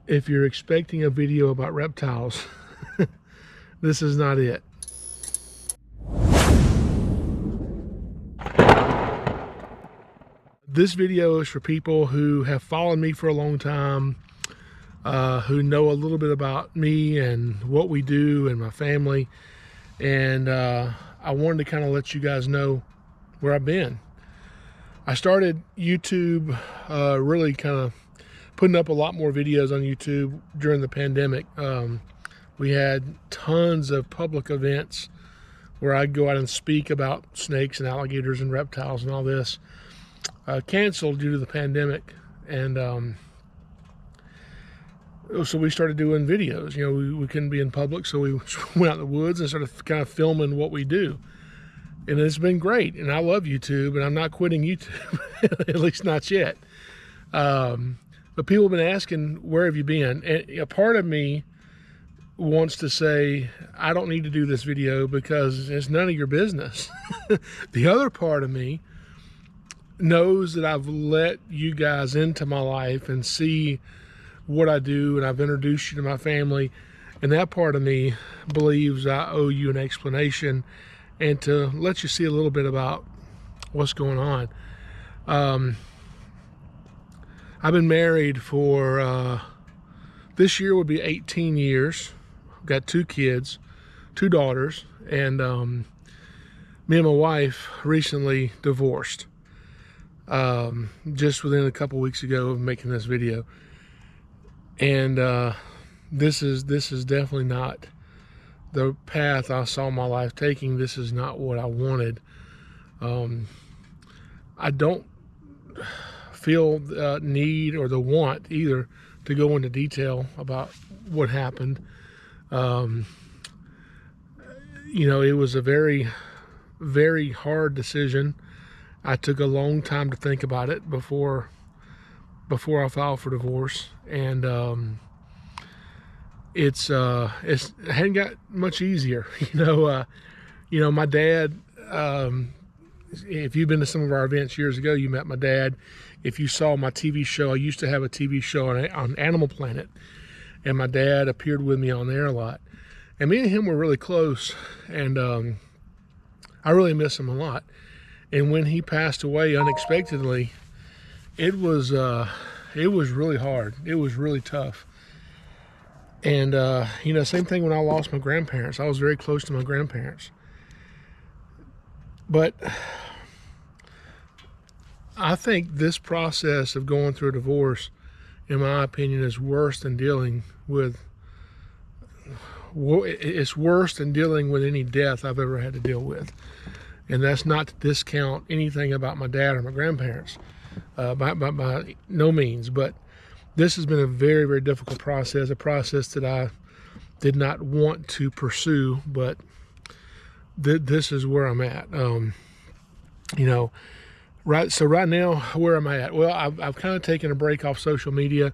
If you're expecting a video about reptiles, this is not it. This video is for people who have followed me for a long time, who know a little bit about me and what we do and my family. And I wanted to kind of let you guys know where I've been. I started YouTube really kind of putting up a lot more videos on YouTube during the pandemic. We had tons of public events where I'd go out and speak about snakes and alligators and reptiles and all this. Canceled due to the pandemic, and so we started doing videos. You know, we couldn't be in public, so we went out in the woods and started kind of filming what we do. And it's been great, and I love YouTube, and I'm not quitting YouTube, at least not yet. But people have been asking, where have you been? And a part of me wants to say, I don't need to do this video because it's none of your business. The other part of me knows that I've let you guys into my life and see what I do, and I've introduced you to my family, and that part of me believes I owe you an explanation and to let you see a little bit about what's going on. I've been married for this year would be 18 years. I've got 2 kids, 2 daughters, and me and my wife recently divorced. Just within a couple weeks ago of making this video, and this is definitely not the path I saw my life taking. This is not what I wanted. I don't feel the need or the want either to go into detail about what happened. You know, it was a very, very hard decision. I took a long time to think about it before I filed for divorce, and it hadn't got much easier. You know, my dad. If you've been to some of our events years ago, you met my dad. If you saw my TV show, I used to have a TV show on Animal Planet, and my dad appeared with me on there a lot. And me and him were really close, and I really miss him a lot. And when he passed away unexpectedly, it was really hard. It was really tough. And you know, same thing when I lost my grandparents. I was very close to my grandparents. But I think this process of going through a divorce, in my opinion, is worse than dealing with. It's worse than dealing with any death I've ever had to deal with. And that's not to discount anything about my dad or my grandparents, by no means. But this has been a very, very difficult process, a process that I did not want to pursue, but this is where I'm at. You know, so right now, where am I at? Well, I've kind of taken a break off social media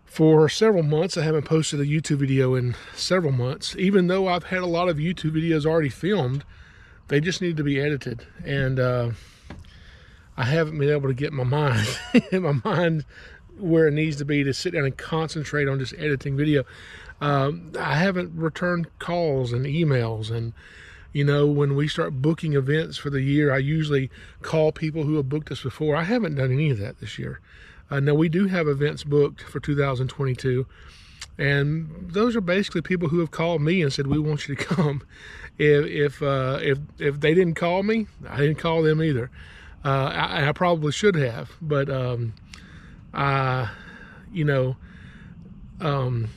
for several months. I haven't posted a YouTube video in several months, even though I've had a lot of YouTube videos already filmed. They just need to be edited, and I haven't been able to get my mind where it needs to be to sit down and concentrate on just editing video. I haven't returned calls and emails, and you know, when we start booking events for the year, I usually call people who have booked us before. I haven't done any of that this year. Now, we do have events booked for 2022. And those are basically people who have called me and said, we want you to come. If they didn't call me, I didn't call them either. I probably should have, but you know,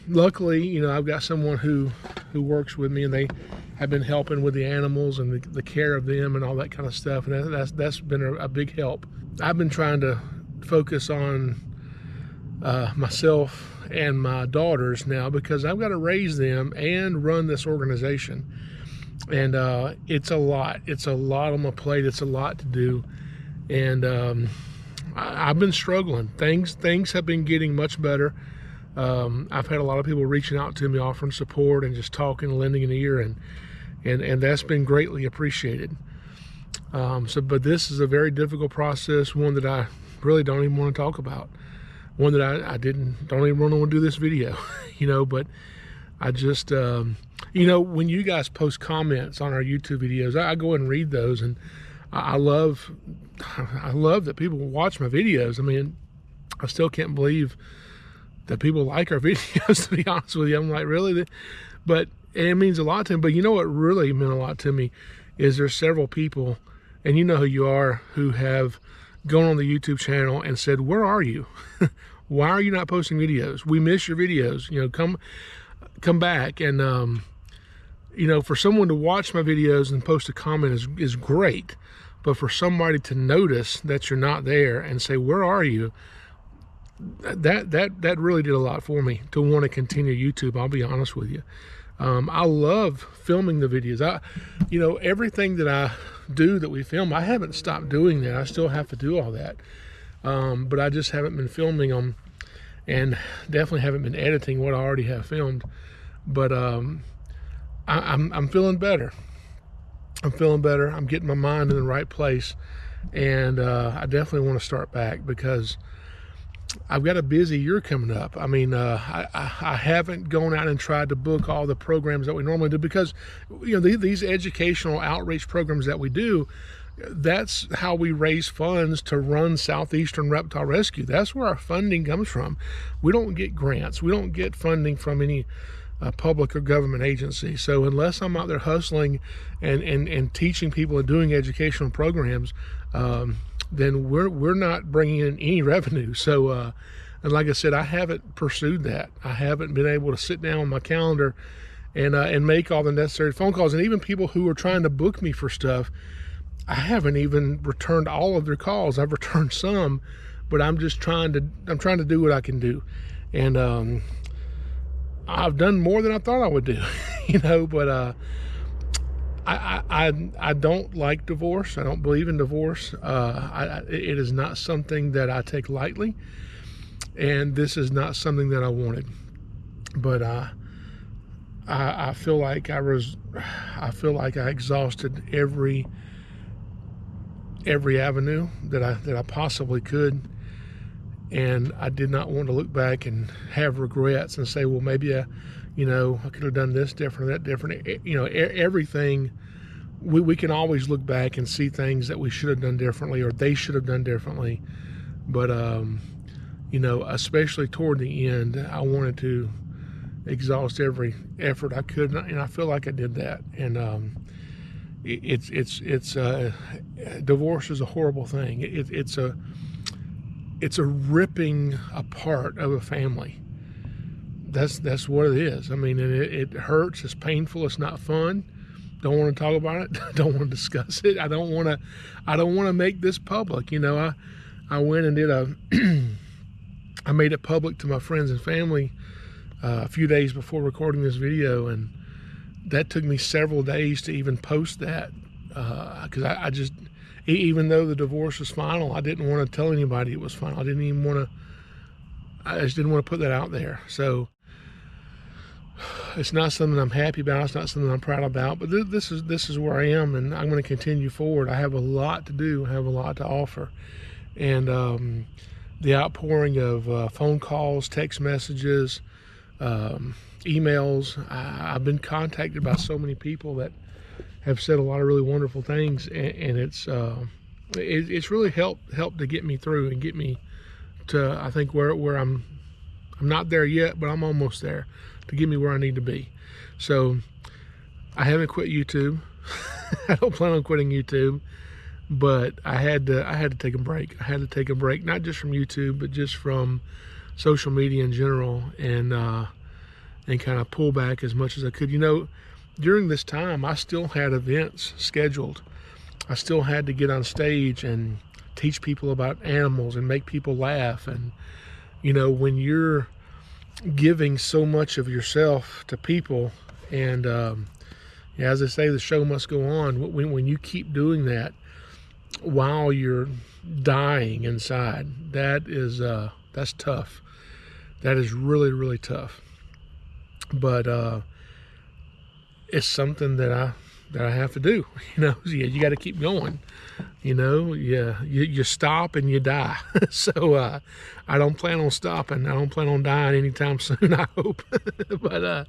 luckily, you know, I've got someone who works with me, and they have been helping with the animals and the care of them and all that kind of stuff, and that's been a big help. I've been trying to focus on myself and my daughters now, because I've got to raise them and run this organization, and it's a lot on my plate. It's a lot to do, and I've been struggling. Things have been getting much better. I've had a lot of people reaching out to me, offering support and just talking, lending an ear, and that's been greatly appreciated. But this is a very difficult process, one that I really don't even want to talk about. one that I don't even want to do this video, you know, but I just, you know, when you guys post comments on our YouTube videos, I go and read those, and I love that people watch my videos. I mean, I still can't believe that people like our videos, to be honest with you. I'm like, really? But it means a lot to me. But you know what really meant a lot to me is there's several people, and you know who you are, who have gone on the YouTube channel and said, where are you? Why are you not posting videos? We miss your videos. You know, come back. And you know, for someone to watch my videos and post a comment is great, but for somebody to notice that you're not there and say, where are you? That really did a lot for me to want to continue YouTube. I'll be honest with you. I love filming the videos. You know, everything that I do that we film, I haven't stopped doing that. I still have to do all that. But I just haven't been filming them, and definitely haven't been editing what I already have filmed. But I'm feeling better. I'm feeling better. I'm getting my mind in the right place, and I definitely want to start back because I've got a busy year coming up. I mean, I haven't gone out and tried to book all the programs that we normally do because, you know, these educational outreach programs that we do, that's how we raise funds to run Southeastern Reptile Rescue. That's where our funding comes from. We don't get grants. We don't get funding from any public or government agency. So unless I'm out there hustling and teaching people and doing educational programs, then we're not bringing in any revenue. So, and like I said, I haven't pursued that. I haven't been able to sit down on my calendar and make all the necessary phone calls. And even people who are trying to book me for stuff, I haven't even returned all of their calls. I've returned some, but I'm trying to do what I can do. And I've done more than I thought I would do, you know, but I don't like divorce. I don't believe in divorce. It is not something that I take lightly, and this is not something that I wanted. But I feel like I exhausted every avenue that I possibly could, and I did not want to look back and have regrets and say, well, maybe I could have done this different, that different. You know, everything, we can always look back and see things that we should have done differently or they should have done differently. But, you know, especially toward the end, I wanted to exhaust every effort I could, and I feel like I did that. And divorce is a horrible thing. It's a ripping apart of a family. That's what it is. I mean, it hurts. It's painful. It's not fun. Don't want to talk about it. Don't want to discuss it. I don't want to make this public. You know, I went and did I made it public to my friends and family a few days before recording this video, and that took me several days to even post that because I just, even though the divorce was final, I didn't want to tell anybody it was final. I just didn't want to put that out there. So it's not something I'm happy about. It's not something I'm proud about, but this is where I am, and I'm going to continue forward. I have a lot to do. I have a lot to offer. And the outpouring of phone calls, text messages, emails. I've been contacted by so many people that have said a lot of really wonderful things, and it's really helped to get me through and get me to, I think, where I'm not there yet, but I'm almost there, to get me where I need to be. So I haven't quit YouTube. I don't plan on quitting YouTube, but I had to take a break. I had to take a break, not just from YouTube, but just from social media in general, and kind of pull back as much as I could. You know, during this time, I still had events scheduled. I still had to get on stage and teach people about animals and make people laugh. And, you know, when you're giving so much of yourself to people, and as they say, the show must go on. When you keep doing that while you're dying inside, that's tough. That is really, really tough. But it's something that that I have to do. You know, you got to keep going. You know, you stop and you die. So I don't plan on stopping. I don't plan on dying anytime soon, I hope. But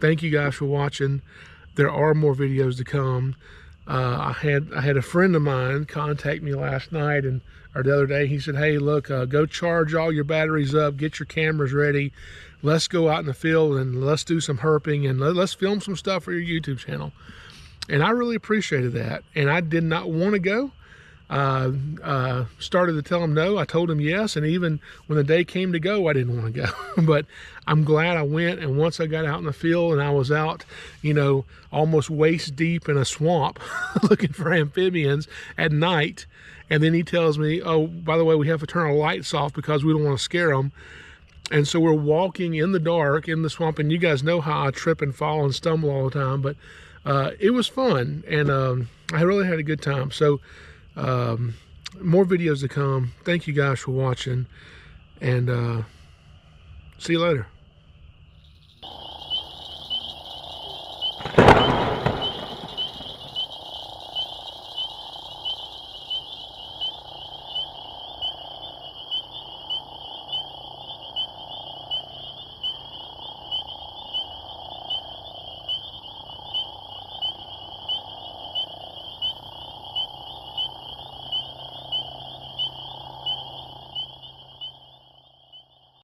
thank you guys for watching. There are more videos to come. I had a friend of mine contact me last night or the other day. He said, hey, look, go charge all your batteries up, get your cameras ready. Let's go out in the field and let's do some herping and let's film some stuff for your YouTube channel. And I really appreciated that. And I did not want to go. Started to tell him no. I told him yes. And even when the day came to go, I didn't want to go. But I'm glad I went. And once I got out in the field and I was out, you know, almost waist deep in a swamp looking for amphibians at night. And then he tells me, oh, by the way, we have to turn our lights off because we don't want to scare them. And so we're walking in the dark in the swamp. And you guys know how I trip and fall and stumble all the time. But it was fun. And I really had a good time. So more videos to come. Thank you guys for watching, and see you later.